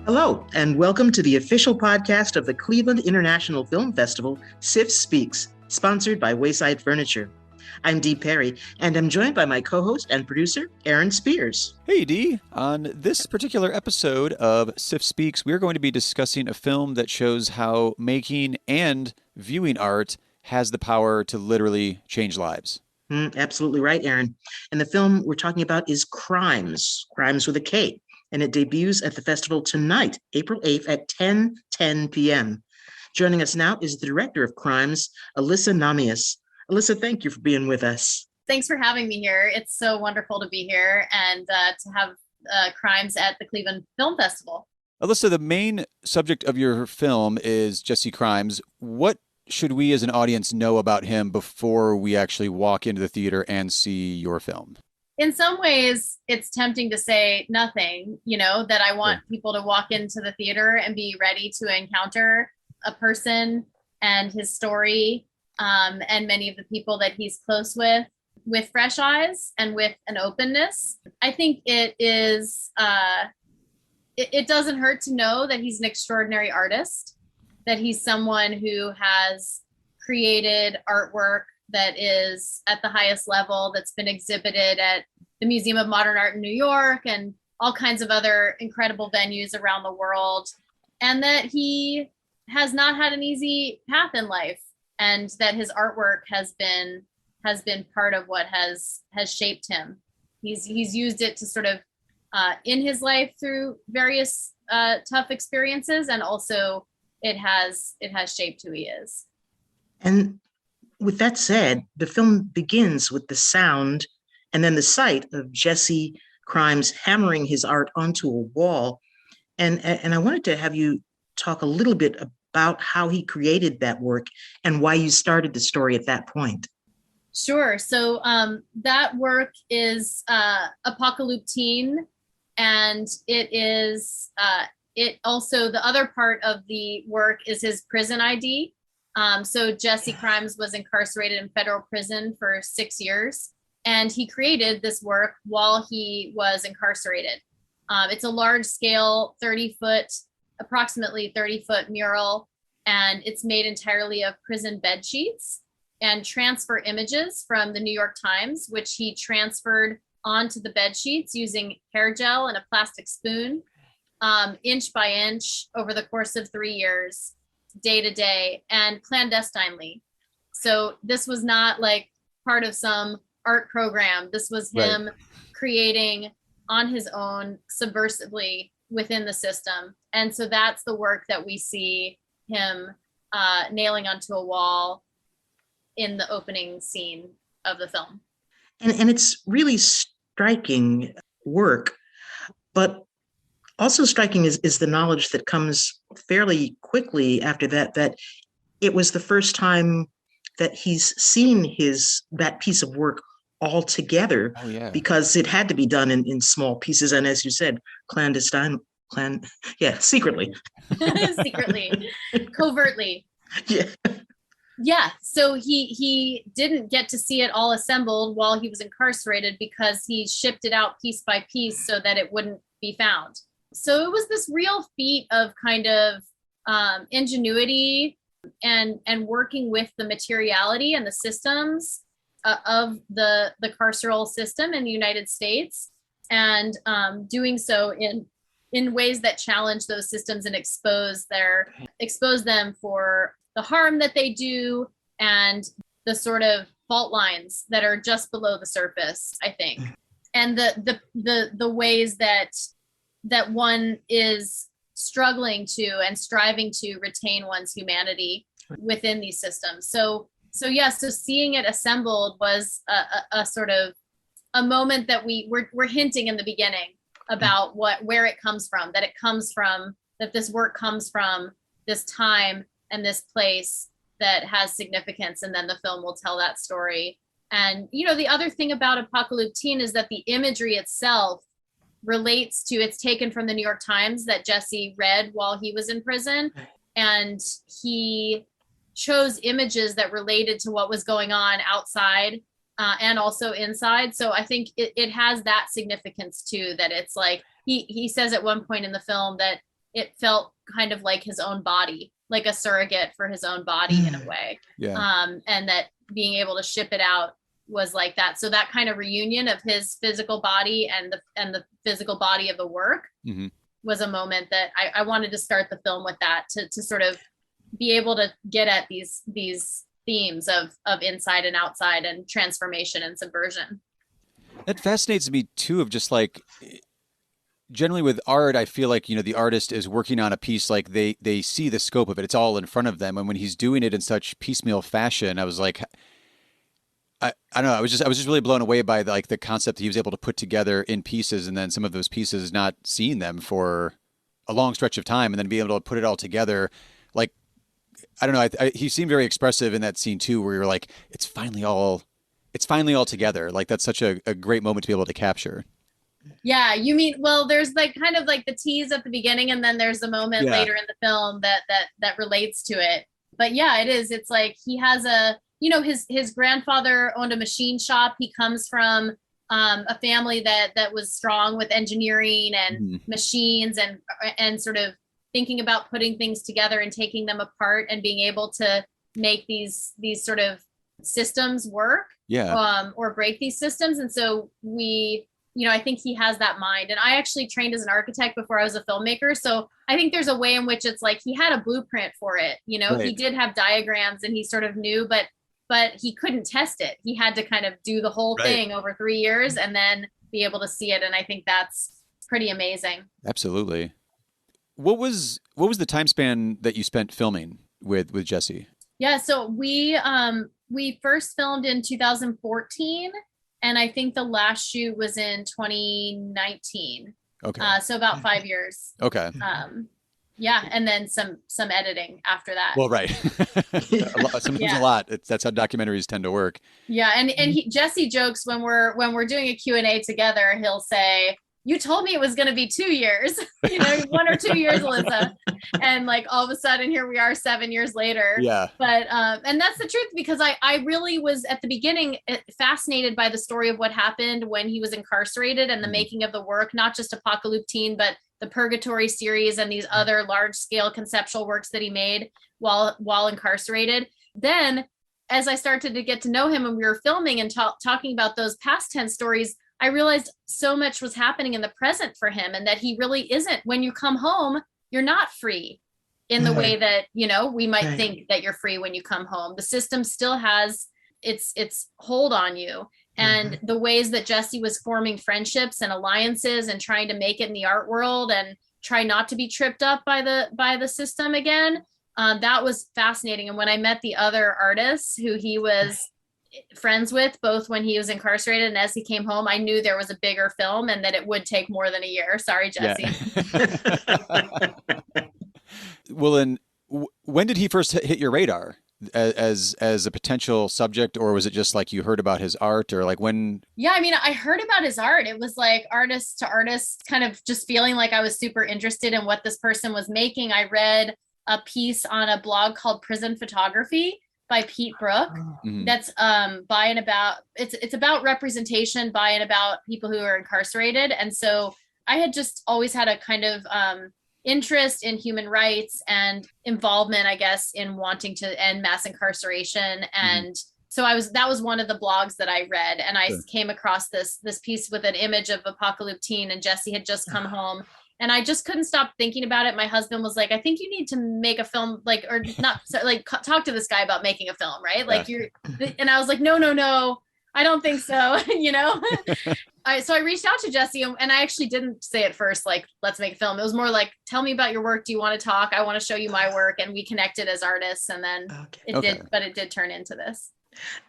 Hello, and welcome to the official podcast of the Cleveland International Film Festival, CIFF Speaks, sponsored by Wayside Furniture. I'm Dee Perry, and I'm joined by my co-host and producer, Aaron Spears. Hey, Dee. On this particular episode of CIFF Speaks, we're going to be discussing a film that shows how making and viewing art has the power to literally change lives. Absolutely right, Aaron. And the film we're talking about is KRIMES, Crimes with a K, and it debuts at the festival tonight, April 8th at 10:10 p.m. Joining us now is the director of KRIMES, Alysa Nahmias. Alysa, thank you for being with us. Thanks for having me here. It's so wonderful to be here and to have KRIMES at the Cleveland Film Festival. Alysa, the main subject of your film is Jesse Crimes. What should we as an audience know about him before we actually walk into the theater and see your film? In some ways, it's tempting to say nothing, that I want people to walk into the theater and be ready to encounter a person and his story and many of the people that he's close with fresh eyes and with an openness. I think it is, it doesn't hurt to know that he's an extraordinary artist, that he's someone who has created artwork that is at the highest level, that's been exhibited at the Museum of Modern Art in New York and all kinds of other incredible venues around the world, and that he has not had an easy path in life, and that his artwork has been part of what has shaped him. He's used it to sort of in his life through various tough experiences, and also it has shaped who he is. And with that said, the film begins with the sound and then the sight of Jesse Crimes hammering his art onto a wall. And I wanted to have you talk a little bit about how he created that work and why you started the story at that point. Sure. So that work is Apocalyptine, and it is it also, the other part of the work is his prison ID. So Jesse Crimes was incarcerated in federal prison for 6 years, and he created this work while he was incarcerated. It's a large scale, approximately 30-foot mural, and it's made entirely of prison bed sheets and transfer images from the New York Times, which he transferred onto the bed sheets using hair gel and a plastic spoon, inch by inch over the course of 3 years, day to day, and clandestinely. So this was not like part of some art program. This was him creating on his own, subversively within the system. And so that's the work that we see him nailing onto a wall in the opening scene of the film. And it's really striking work, but also striking is the knowledge that comes fairly quickly after that it was the first time that he's seen that piece of work all together. Oh, yeah. Because it had to be done in small pieces. And as you said, secretly. Secretly, covertly. Yeah. Yeah, so he didn't get to see it all assembled while he was incarcerated because he shipped it out piece by piece so that it wouldn't be found. So it was this real feat of kind of ingenuity and working with the materiality and the systems of the carceral system in the United States, and doing so in ways that challenge those systems and expose them for the harm that they do and the sort of fault lines that are just below the surface, I think, and the ways that one is struggling to and striving to retain one's humanity within these systems. So seeing it assembled was a sort of a moment that we're hinting in the beginning about where it comes from, that this work comes from this time and this place that has significance, and then the film will tell that story. And the other thing about Apocalyptine is that the imagery itself relates to, it's taken from the New York Times that Jesse read while he was in prison, and he chose images that related to what was going on outside and also inside. So I think it has that significance too, that it's like he says at one point in the film that it felt kind of like his own body, like a surrogate for his own body in a way. Yeah. And that being able to ship it out was like that. So that kind of reunion of his physical body and the physical body of the work was a moment that I wanted to start the film with, that to sort of be able to get at these themes of inside and outside and transformation and subversion. That fascinates me too, of just like, generally with art, I feel like, the artist is working on a piece, like they see the scope of it. It's all in front of them. And when he's doing it in such piecemeal fashion, I was like, I don't know. I was just really blown away by the concept that he was able to put together in pieces, and then some of those pieces not seeing them for a long stretch of time, and then being able to put it all together. Like, I don't know. He seemed very expressive in that scene too, where you're like, it's finally all together. Like, that's such a great moment to be able to capture. Yeah, you mean, well, there's like kind of like the tease at the beginning, and then there's a moment later in the film that relates to it. But yeah, it is. It's like he has his grandfather owned a machine shop. He comes from a family that was strong with engineering and machines and sort of thinking about putting things together and taking them apart and being able to make these sort of systems work, or break these systems. And so I think he has that mind. And I actually trained as an architect before I was a filmmaker. So I think there's a way in which it's like he had a blueprint for it. He did have diagrams and he sort of knew, but he couldn't test it. He had to kind of do the whole thing over 3 years and then be able to see it. And I think that's pretty amazing. Absolutely. What was the time span that you spent filming with Jesse? Yeah, so we first filmed in 2014, and I think the last shoot was in 2019. Okay. So about 5 years. Okay. Yeah, and then some editing after that. Well, right. Sometimes a lot. That's how documentaries tend to work. Yeah, and Jesse jokes when we're doing a Q&A together, he'll say, "You told me it was going to be 2 years, 1 or 2 years, Alyssa." And like all of a sudden here we are 7 years later. Yeah. But, and that's the truth, because I really was at the beginning fascinated by the story of what happened when he was incarcerated and the making of the work, not just Apocalypse Teen, but the Purgatory series and these other large scale conceptual works that he made while incarcerated. Then as I started to get to know him and we were filming and talking about those past tense stories, I realized so much was happening in the present for him, and that he really isn't. When you come home, you're not free in the way that, we might think that you're free when you come home. The system still has its hold on you. And the ways that Jesse was forming friendships and alliances and trying to make it in the art world and try not to be tripped up by the system again, that was fascinating. And when I met the other artists who he was friends with, both when he was incarcerated and as he came home, I knew there was a bigger film and that it would take more than a year. Sorry, Jesse. Yeah. Well, and when did he first hit your radar as a potential subject, or was it just like you heard about his art, or like when? Yeah, I mean, I heard about his art. It was like artist to artist, kind of just feeling like I was super interested in what this person was making. I read a piece on a blog called Prison Photography by Pete Brook. That's by and about, it's about representation by and about people who are incarcerated. And so I had just always had a kind of interest in human rights and involvement, I guess, in wanting to end mass incarceration. And so that was one of the blogs that I read, and I came across this piece with an image of Apocalypse Teen, and Jesse had just come home. And I just couldn't stop thinking about it. My husband was like, "I think you need to make a film, or not, talk to this guy about making a film, right? Like and I was like, no, I don't think so." So I reached out to Jesse, and I actually didn't say at first, like, let's make a film. It was more like, tell me about your work. Do you want to talk? I want to show you my work. And we connected as artists. And then it did turn into this.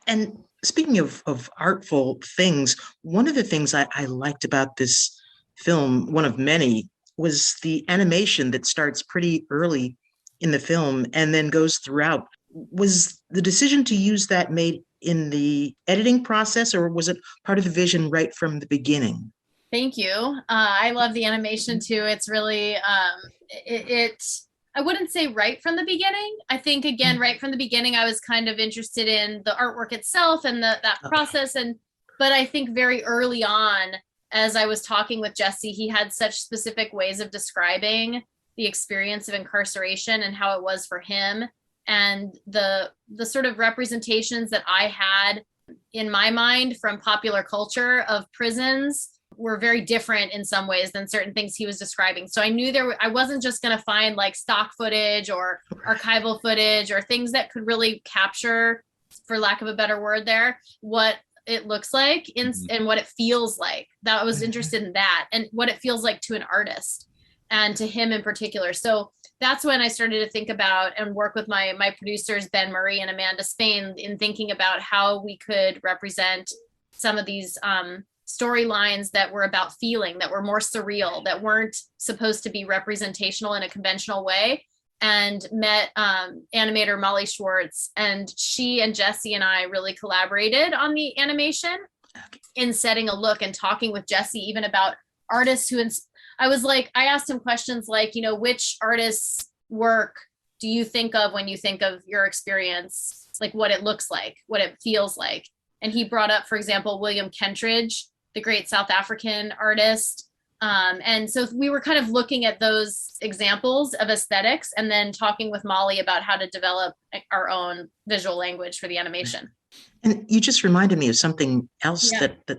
And speaking of artful things, one of the things I liked about this film, one of many, was the animation that starts pretty early in the film and then goes throughout. Was the decision to use that made in the editing process, or was it part of the vision right from the beginning? Thank you. I love the animation too. It's really, I wouldn't say right from the beginning. I think, again, right from the beginning, I was kind of interested in the artwork itself and that process. But I think very early on, as I was talking with Jesse, he had such specific ways of describing the experience of incarceration and how it was for him, and the sort of representations that I had in my mind from popular culture of prisons were very different in some ways than certain things he was describing. So I knew I wasn't just going to find like stock footage or archival footage or things that could really capture, for lack of a better word there, what it looks like and what it feels like. That I was interested in that, and what it feels like to an artist and to him in particular. So that's when I started to think about and work with my producers, Ben Murray and Amanda Spain, in thinking about how we could represent some of these storylines that were about feeling, that were more surreal, that weren't supposed to be representational in a conventional way. And met animator Molly Schwartz, and she and Jesse and I really collaborated on the animation in setting a look and talking with Jesse even about artists who I asked him questions like, which artist's work do you think of when you think of your experience, like what it looks like, what it feels like. And he brought up, for example, William Kentridge, the great South African artist. And so we were kind of looking at those examples of aesthetics and then talking with Molly about how to develop our own visual language for the animation. And you just reminded me of something else that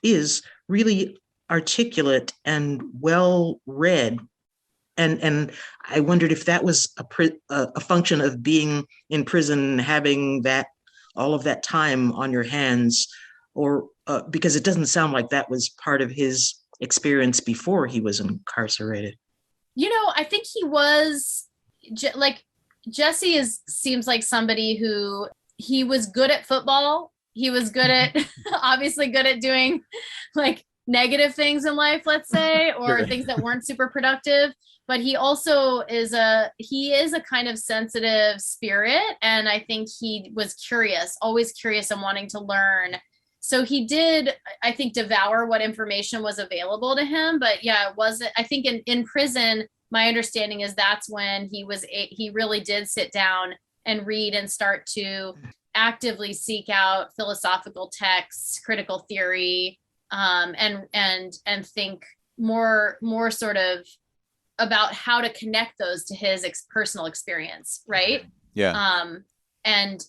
is really articulate and well read. And I wondered if that was a function of being in prison, having all of that time on your hands, or because it doesn't sound like that was part of his experience before he was incarcerated. I think he was Jesse seems like somebody who, he was good at football. He was good at obviously good at doing like negative things in life, let's say, or things that weren't super productive. But he also is a kind of sensitive spirit. And I think he was curious, always curious and wanting to learn. So he did, I think, devour what information was available to him. But yeah, it wasn't, I think in prison, my understanding is that's when he really did sit down and read and start to actively seek out philosophical texts, critical theory, and think more sort of about how to connect those to his personal experience, right? Yeah. And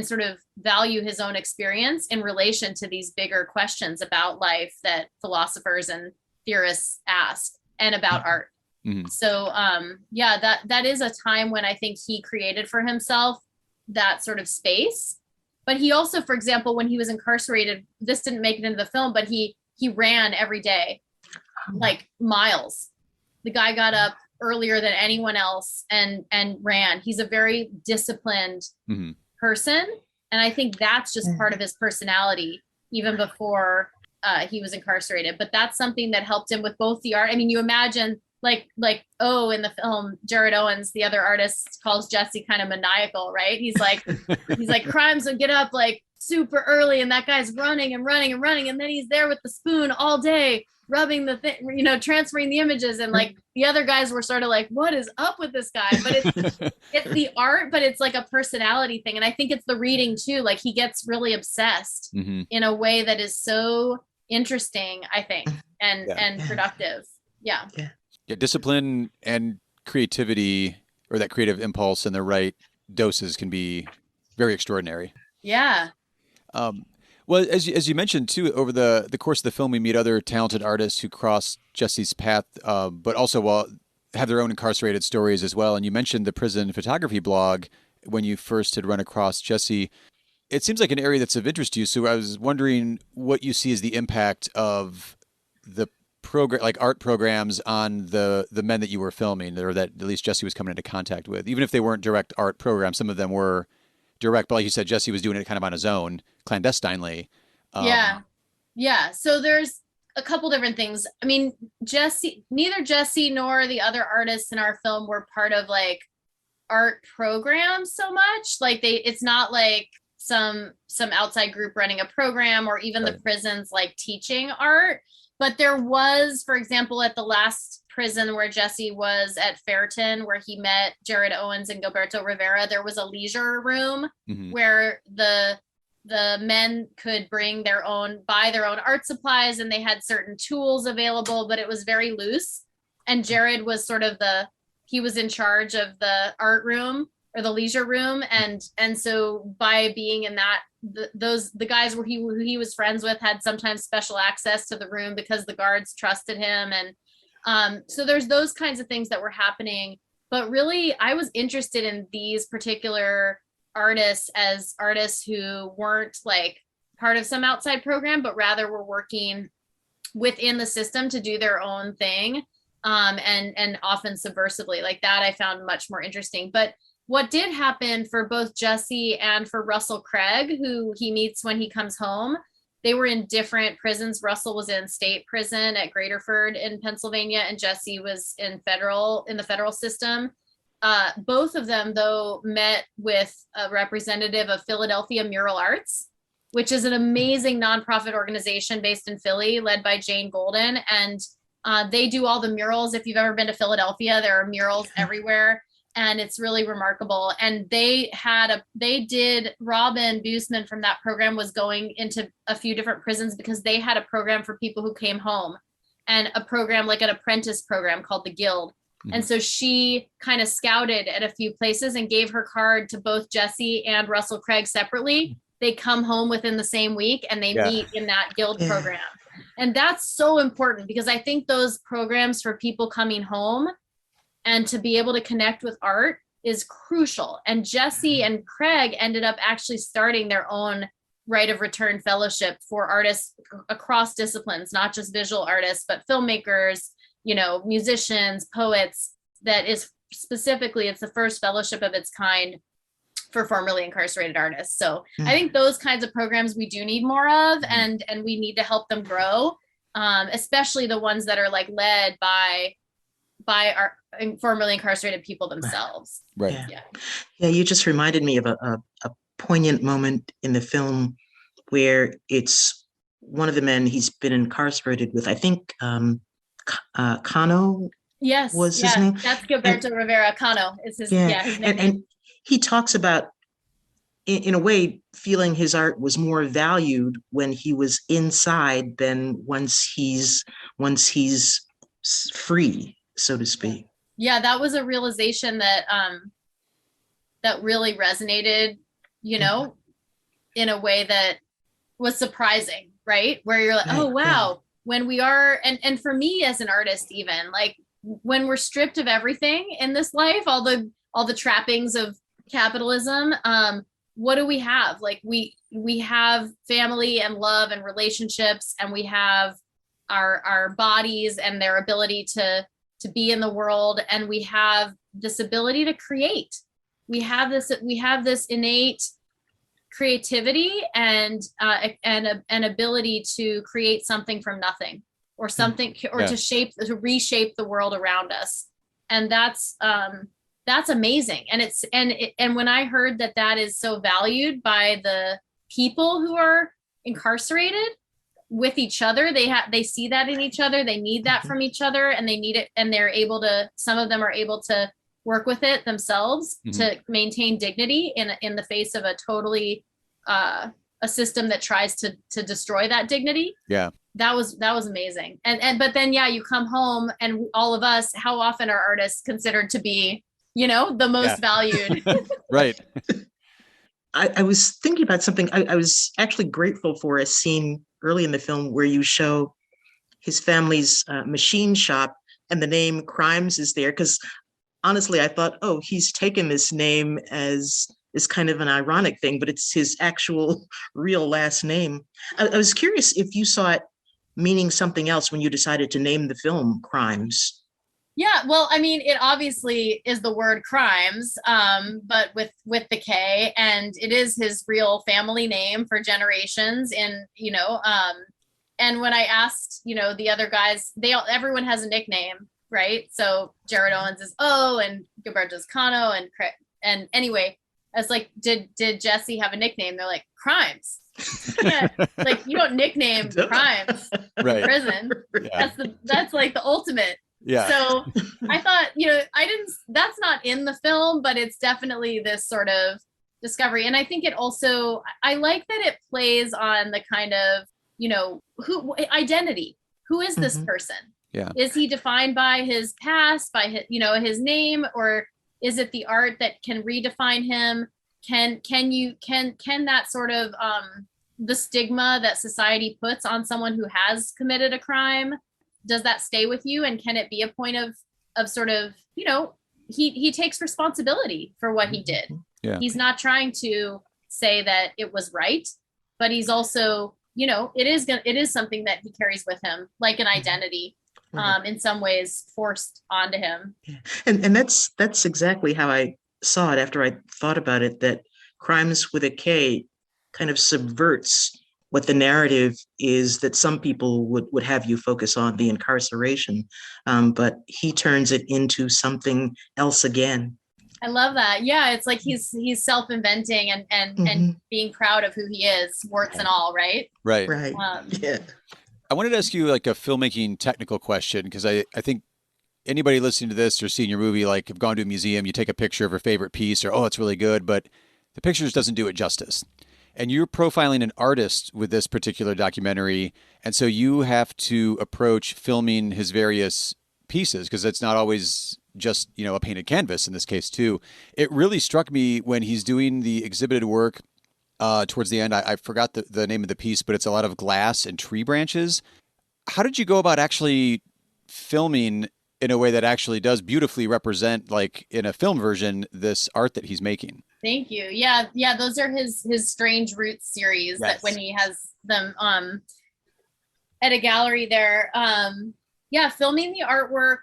sort of value his own experience in relation to these bigger questions about life that philosophers and theorists ask, and about art. Mm-hmm. So that is a time when I think he created for himself that sort of space. But he also, for example, when he was incarcerated, this didn't make it into the film, but he ran every day, like miles. The guy got up earlier than anyone else and ran. He's a very disciplined person. And I think that's just part of his personality, even before he was incarcerated. But that's something that helped him with both the art. I mean, you imagine like in the film, Jared Owens, the other artist, calls Jesse kind of maniacal, right? He's like Krimes would get up like super early, and that guy's running and running and running, and then he's there with the spoon all day, rubbing the thing, transferring the images, and like the other guys were sort of like, what is up with this guy? But it's the art, but it's like a personality thing. And I think it's the reading too. Like he gets really obsessed in a way that is so interesting, I think, and productive. Yeah. Discipline and creativity, or that creative impulse in the right doses, can be very extraordinary. Yeah. Well, as you mentioned too, over the course of the film, we meet other talented artists who cross Jesse's path, but also have their own incarcerated stories as well. And you mentioned the prison photography blog when you first had run across Jesse. It seems like an area that's of interest to you. So I was wondering what you see as the impact of the like art programs on the men that you were filming, or that at least Jesse was coming into contact with, even if they weren't direct art programs. Some of them were direct, but like you said, Jesse was doing it kind of on his own, clandestinely. Yeah. So there's a couple different things. I mean, neither Jesse nor the other artists in our film were part of like art programs so much. Like it's not like some outside group running a program, or even the prisons like teaching art. But there was, for example, at the last prison where Jesse was at Fairton, where he met Jared Owens and Gilberto Rivera, there was a leisure room where the the men could buy their own art supplies, and they had certain tools available, but it was very loose. And Jared was sort of he was in charge of the art room or the leisure room. And so by being in that, the guys who he was friends with had sometimes special access to the room because the guards trusted him. And so there's those kinds of things that were happening. But really, I was interested in these particular artists as artists who weren't like part of some outside program, but rather were working within the system to do their own thing, and often subversively. Like that I found much more interesting. But what did happen for both Jesse and for Russell Craig, who he meets when he comes home, they were in different prisons. Russell was in state prison at Graterford in Pennsylvania, and Jesse was in the federal system. Both of them, though, met with a representative of Philadelphia Mural Arts, which is an amazing nonprofit organization based in Philly, led by Jane Golden. And they do all the murals. If you've ever been to Philadelphia, there are murals everywhere, and it's really remarkable. And Robin Buseman from that program was going into a few different prisons because they had a program for people who came home, and a program like an apprentice program called the Guild. And so she kind of scouted at a few places and gave her card to both Jesse and Russell Craig separately. They come home within the same week and they meet in that Guild program. And that's so important because I think those programs for people coming home and to be able to connect with art is crucial. And Jesse and Craig ended up actually starting their own right of return fellowship for artists across disciplines, not just visual artists, but filmmakers, musicians, poets. That is specifically, it's the first fellowship of its kind for formerly incarcerated artists. So I think those kinds of programs we do need more of, and we need to help them grow, especially the ones that are like led by our formerly incarcerated people themselves. Right. Yeah. You just reminded me of a poignant moment in the film where it's one of the men he's been incarcerated with, I think, Cano. Yes, was his name. That's Gilberto Rivera. Cano is his name. And he talks about, in a way, feeling his art was more valued when he was inside than once he's free, so to speak. Yeah, that was a realization that that really resonated, in a way that was surprising, right? Where you're like, oh wow. When we are, and for me as an artist, even like when we're stripped of everything in this life, all the trappings of capitalism, what do we have? Like we have family and love and relationships, and we have our bodies and their ability to be in the world, and we have this ability to create. We have this innate creativity and an ability to create something from nothing, or something, or to reshape the world around us. And that's amazing. And when I heard that is so valued by the people who are incarcerated with each other, they see that in each other, they need that from each other, and they need it, and they're able to, some of them are able to work with it themselves to maintain dignity in the face of a totally a system that tries to destroy that dignity. Yeah. That was amazing. But then you come home, and all of us, how often are artists considered to be, the most valued? Right. I was thinking about something. I was actually grateful for a scene early in the film where you show his family's machine shop, and the name KRIMES is there, because honestly, I thought, oh, he's taken this name as kind of an ironic thing, but it's his actual real last name. I was curious if you saw it meaning something else when you decided to name the film KRIMES. Yeah, well, I mean, it obviously is the word crimes, but with the K, and it is his real family name for generations. And and when I asked, the other guys, everyone has a nickname, right? So Jared Owens is O, and Gilberto's Cano, and anyway, I was like, did Jesse have a nickname? They're like, Crimes. Like, you don't nickname crimes in prison. Yeah. That's like the ultimate. Yeah. So I thought, that's not in the film, but it's definitely this sort of discovery. And I think it also, I like that it plays on the kind of, who identity. Who is this person? Yeah. Is he defined by his past, by his, his name, or is it the art that can redefine him? Can that sort of the stigma that society puts on someone who has committed a crime, does that stay with you? And can it be a point of sort of, he takes responsibility for what he did. Yeah. He's not trying to say that it was right, but he's also, it is something that he carries with him, like an identity, in some ways forced onto him. Yeah. And that's exactly how I saw it after I thought about it, that Crimes with a K kind of subverts what the narrative is that some people would have you focus on, the incarceration, but he turns it into something else again. I love that. Yeah, it's like he's self-inventing and being proud of who he is, warts and all, right? Right. Yeah. I wanted to ask you like a filmmaking technical question, because I think anybody listening to this or seeing your movie, like have gone to a museum, you take a picture of your favorite piece or, oh, it's really good, but the pictures doesn't do it justice. And you're profiling an artist with this particular documentary. And so you have to approach filming his various pieces, because it's not always just, a painted canvas in this case too. It really struck me when he's doing the exhibited work towards the end. I forgot the name of the piece, but it's a lot of glass and tree branches. How did you go about actually filming in a way that actually does beautifully represent, like in a film version, this art that he's making? Thank you. Yeah. Those are his Strange Roots series. Yes. That when he has them at a gallery there. Filming the artwork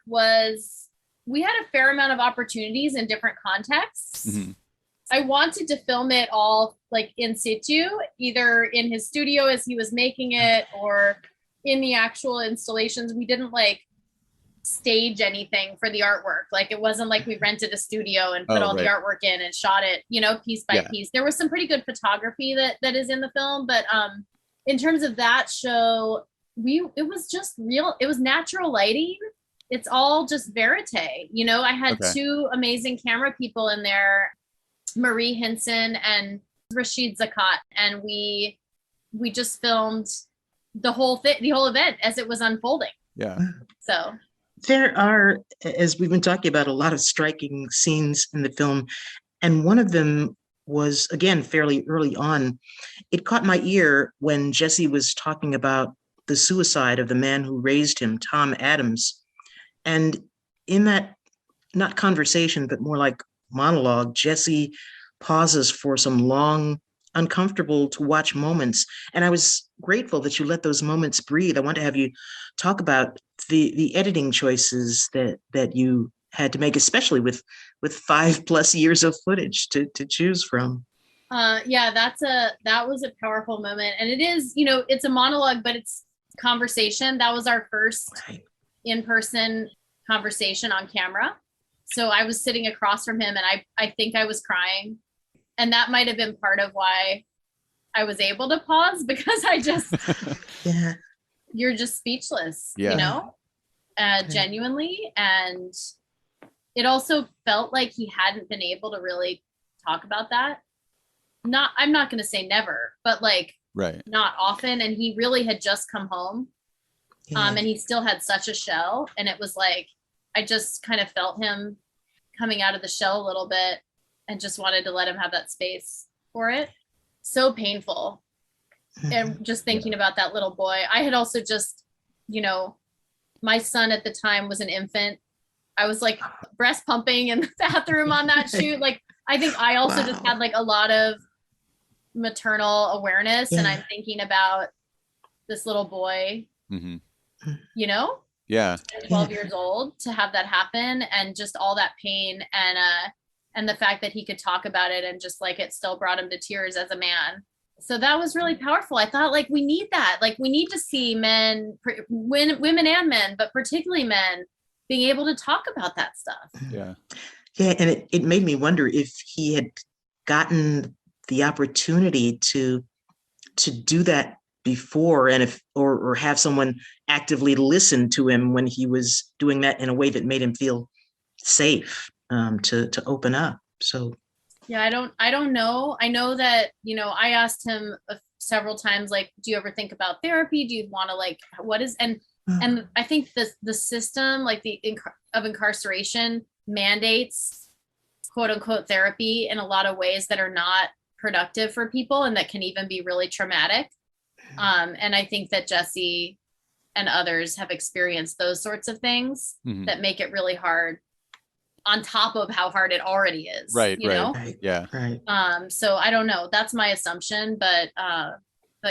we had a fair amount of opportunities in different contexts. Mm-hmm. I wanted to film it all like in situ, either in his studio as he was making it or in the actual installations. We didn't like stage anything for the artwork. Like it wasn't like we rented a studio and put the artwork in and shot it, piece by piece. There was some pretty good photography that is in the film, but in terms of that show, it was just real. It was natural lighting. It's all just verite. I had two amazing camera people in there, Marie Hinson and Rashid Zakat, and we just filmed the whole event as it was unfolding. Yeah. So there are, as we've been talking about, a lot of striking scenes in the film, and one of them was, again, fairly early on. It caught my ear when Jesse was talking about the suicide of the man who raised him, Tom Adams. And in that, not conversation, but more like monologue, Jesse pauses for some long, uncomfortable to watch moments. And I was grateful that you let those moments breathe. I want to have you talk about the editing choices that you had to make, especially with 5+ years of footage to choose from. That was a powerful moment. And it is, it's a monologue, but it's conversation. That was our first in-person conversation on camera. So I was sitting across from him and I think I was crying. And that might have been part of why I was able to pause, because I just, you're just speechless, genuinely. And it also felt like he hadn't been able to really talk about that. I'm not going to say never, but not often. And he really had just come home. And he still had such a shell. And it was like, I just kind of felt him coming out of the shell a little bit and just wanted to let him have that space for it. So painful. And just thinking about that little boy. I had also just, my son at the time was an infant. I was like breast pumping in the bathroom on that shoot. Like, I think I also just had like a lot of maternal awareness. And I'm thinking about this little boy, 12 years old, to have that happen, and just all that pain and the fact that he could talk about it, and just like it still brought him to tears as a man. So that was really powerful. I thought like we need that. Like we need to see women and men, but particularly men, being able to talk about that stuff. Yeah. Yeah. And it made me wonder if he had gotten the opportunity to do that before, and or have someone actively listen to him when he was doing that in a way that made him feel safe to open up. So Yeah, I don't know. I know that, I asked him several times, like, do you ever think about therapy? Do you want to like, what is, and I think the system, like of incarceration mandates quote unquote therapy in a lot of ways that are not productive for people and that can even be really traumatic. And I think that Jesse and others have experienced those sorts of things that make it really hard on top of how hard it already is. Right. Right. Yeah. Right. So I don't know. That's my assumption, but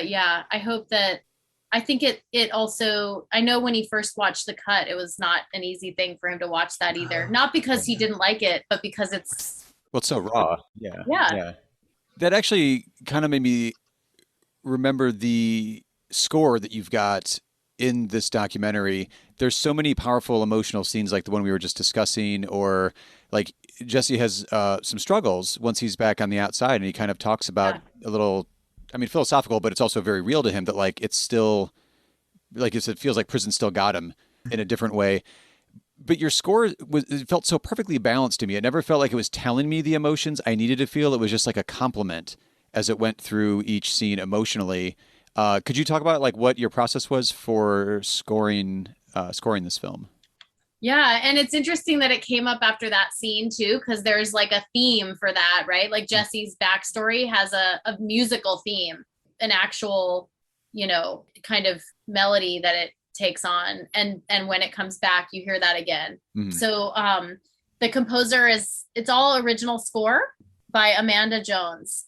yeah, I hope that I think it also, I know when he first watched the cut, it was not an easy thing for him to watch that either. Not because he didn't like it, but because it's Well, it's so raw. Yeah. Yeah. That actually kind of made me remember the score that you've got in this documentary. There's so many powerful emotional scenes like the one we were just discussing, or like Jesse has some struggles once he's back on the outside, and he kind of talks about a little, I mean, philosophical, but it's also very real to him that like it's still like it feels like prison still got him in a different way. But your score it felt so perfectly balanced to me. It never felt like it was telling me the emotions I needed to feel. It was just like a compliment as it went through each scene emotionally. Could you talk about like what your process was for scoring this film? Yeah, and it's interesting that it came up after that scene too, because there's like a theme for that, right? Like Jesse's backstory has a musical theme, an actual, kind of melody that it takes on, and when it comes back, you hear that again. So the composer it's all original score by Amanda Jones,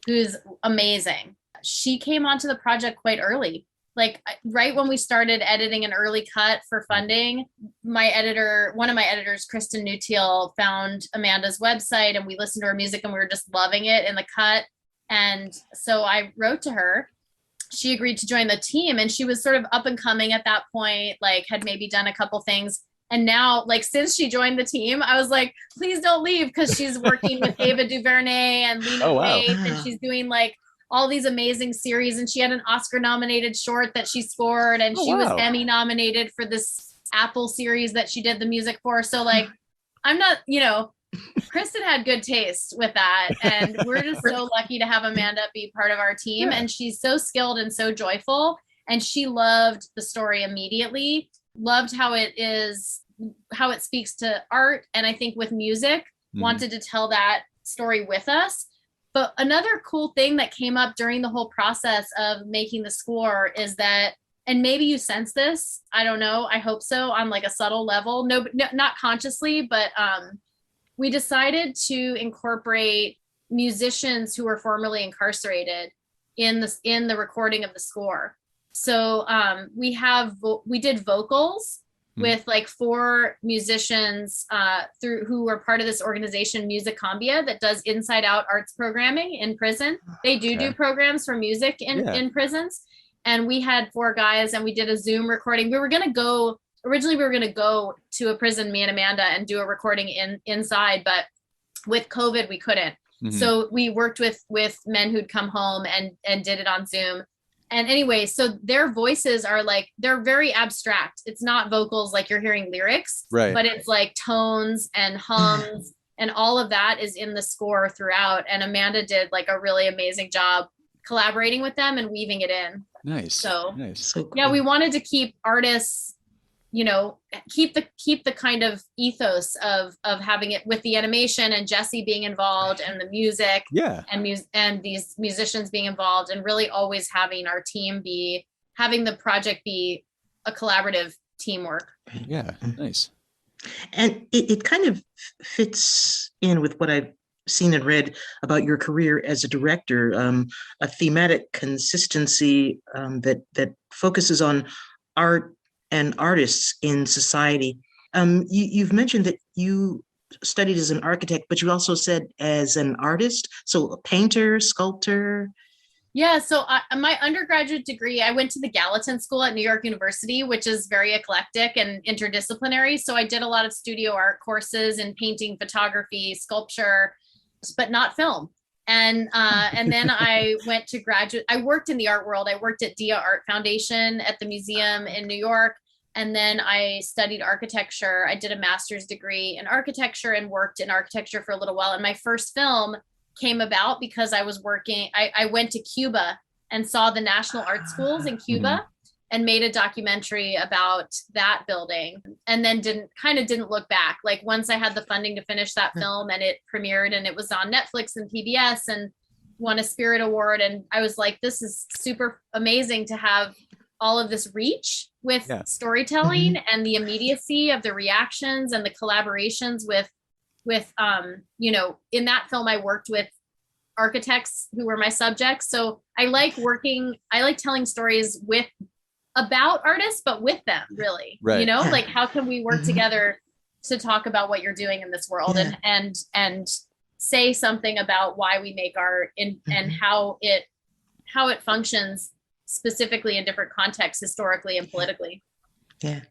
who's amazing. She came onto the project quite early. Like right when we started editing an early cut for funding, one of my editors, Kristen Newtiel, found Amanda's website and we listened to her music and we were just loving it in the cut. And so I wrote to her. She agreed to join the team, and she was sort of up and coming at that point, like had maybe done a couple things. And now, like since she joined the team, I was like, please don't leave, because she's working with Ava DuVernay and Lena Waithe, and she's doing like all these amazing series, and she had an Oscar nominated short that she scored, and she was Emmy nominated for this Apple series that she did the music for. So like, I'm not, Kristen had good taste with that, and we're just so lucky to have Amanda be part of our team. And she's so skilled and so joyful, and she loved the story immediately, loved how it speaks to art, and I think with music wanted to tell that story with us. But another cool thing that came up during the whole process of making the score is that, and maybe you sense this, I don't know, I hope so, on like a subtle level, no, not consciously, but we decided to incorporate musicians who were formerly incarcerated in the recording of the score. So we did vocals with like 4 musicians who were part of this organization, Musicambia, that does inside out arts programming in prison. They do programs for music in prisons. And we had 4 guys, and we did a Zoom recording. Originally we were going to go to a prison, me and Amanda, and do a recording inside, but with COVID we couldn't. So we worked with men who'd come home and did it on Zoom. And anyway, so their voices are like, they're very abstract. It's not vocals like you're hearing lyrics, but it's like tones and hums, and all of that is in the score throughout. And Amanda did like a really amazing job collaborating with them and weaving it in. Nice. So cool. Yeah, we wanted to keep artists, keep the kind of ethos of having it with the animation and Jesse being involved and the music, and these musicians being involved, and really always having our team having the project be a collaborative teamwork. Yeah, nice. And it kind of fits in with what I've seen and read about your career as a director, a thematic consistency that focuses on art and artists in society. You've mentioned that you studied as an architect, but you also said as an artist, so a painter, sculptor. Yeah, so my undergraduate degree, I went to the Gallatin School at New York University, which is very eclectic and interdisciplinary. So I did a lot of studio art courses in painting, photography, sculpture, but not film. And then I went to I worked in the art world. I worked at Dia Art Foundation at the museum in New York. And then I studied architecture. I did a master's degree in architecture and worked in architecture for a little while. And my first film came about because I was working, I went to Cuba and saw the national art schools in Cuba and made a documentary about that building, and then didn't look back. Like once I had the funding to finish that film and it premiered and it was on Netflix and PBS and won a Spirit Award. And I was like, this is super amazing to have all of this reach with storytelling and the immediacy of the reactions and the collaborations with, you know, in that film, I worked with architects who were my subjects. So I like telling stories about artists, but with them really, you know, like how can we work together to talk about what you're doing in this world and say something about why we make art and how it functions specifically in different contexts, historically and politically. Yeah.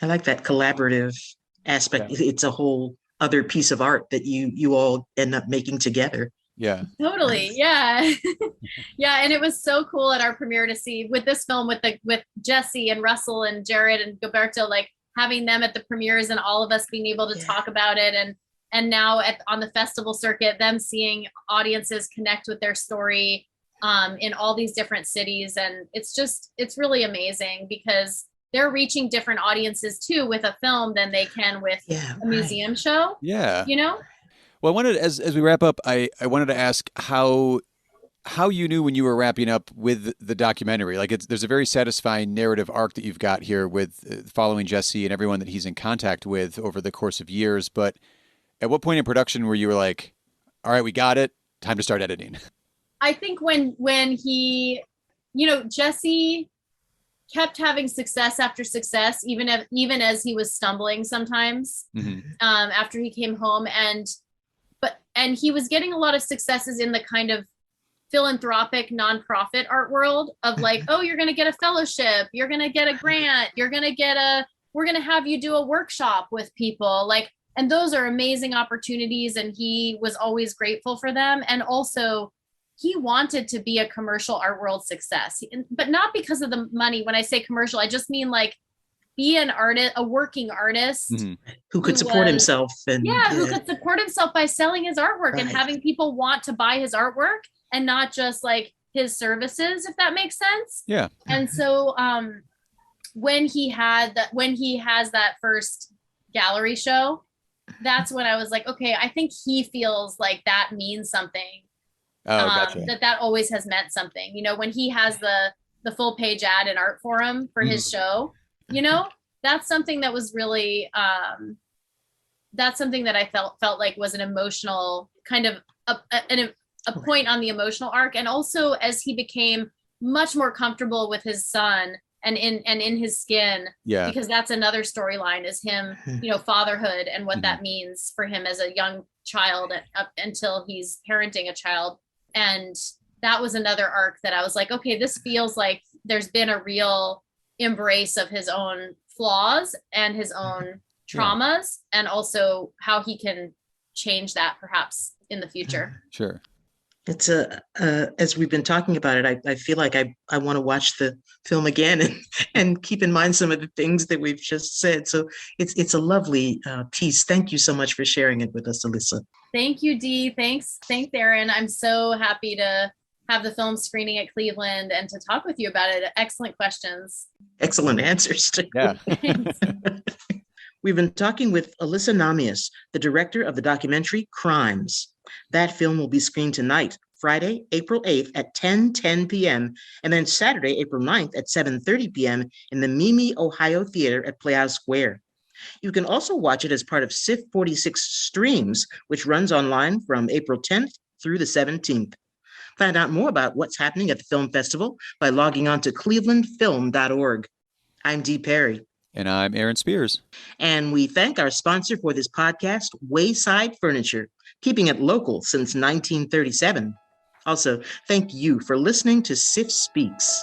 I like that collaborative aspect. It's a whole other piece of art that you all end up making together. Yeah. Totally. Yeah. Yeah. And it was so cool at our premiere to see with this film with Jesse and Russell and Jared and Gilberto, like having them at the premieres and all of us being able to talk about it. And now on the festival circuit, them seeing audiences connect with their story in all these different cities. And it's really amazing because they're reaching different audiences too with a film than they can with a museum show. Yeah. You know? Well, I wanted, as we wrap up, I wanted to ask how you knew when you were wrapping up with the documentary. Like there's a very satisfying narrative arc that you've got here with following Jesse and everyone that he's in contact with over the course of years. But at what point in production were you like, all right, we got it, time to start editing? I think when he, you know, Jesse kept having success after success, even as he was stumbling sometimes after he came home. And he was getting a lot of successes in the kind of philanthropic nonprofit art world of like, oh, you're going to get a fellowship, you're going to get a grant, we're going to have you do a workshop with people, like, and those are amazing opportunities. And he was always grateful for them. And also he wanted to be a commercial art world success, but not because of the money. When I say commercial, I just mean like be an artist, a working artist who could support himself and who could support himself by selling his artwork and having people want to buy his artwork and not just like his services, if that makes sense. Yeah. And so when he has that first gallery show, that's when I was like, okay, I think he feels like that means something. Gotcha. That always has meant something. You know, when he has the full page ad in Art Forum for his show, you know, that's something that was really, that's something that I felt like was an emotional kind of a point on the emotional arc. And also as he became much more comfortable with his son and in his skin, because that's another storyline is him, you know, fatherhood and what that means for him as a young child up until he's parenting a child. And that was another arc that I was like, okay, this feels like there's been a real embrace of his own flaws and his own traumas and also how he can change that perhaps in the future. Sure. It's as we've been talking about it, I feel like I want to watch the film again and keep in mind some of the things that we've just said. So it's a lovely piece. Thank you so much for sharing it with us, Alysa. Thank you, Dee. Thanks, Aaron. I'm so happy to have the film screening at Cleveland and to talk with you about it. Excellent questions. Excellent answers. Yeah. We've been talking with Alysa Nahmias, the director of the documentary KRIMES. That film will be screened tonight, Friday, April 8th at 10:10 p.m., and then Saturday, April 9th at 7:30 p.m. in the Mimi, Ohio Theater at Playhouse Square. You can also watch it as part of CIFF 46 Streams, which runs online from April 10th through the 17th. Find out more about what's happening at the film festival by logging on to clevelandfilm.org. I'm Dee Perry. And I'm Aaron Spears. And we thank our sponsor for this podcast, Wayside Furniture, keeping it local since 1937. Also, thank you for listening to CIFF Speaks.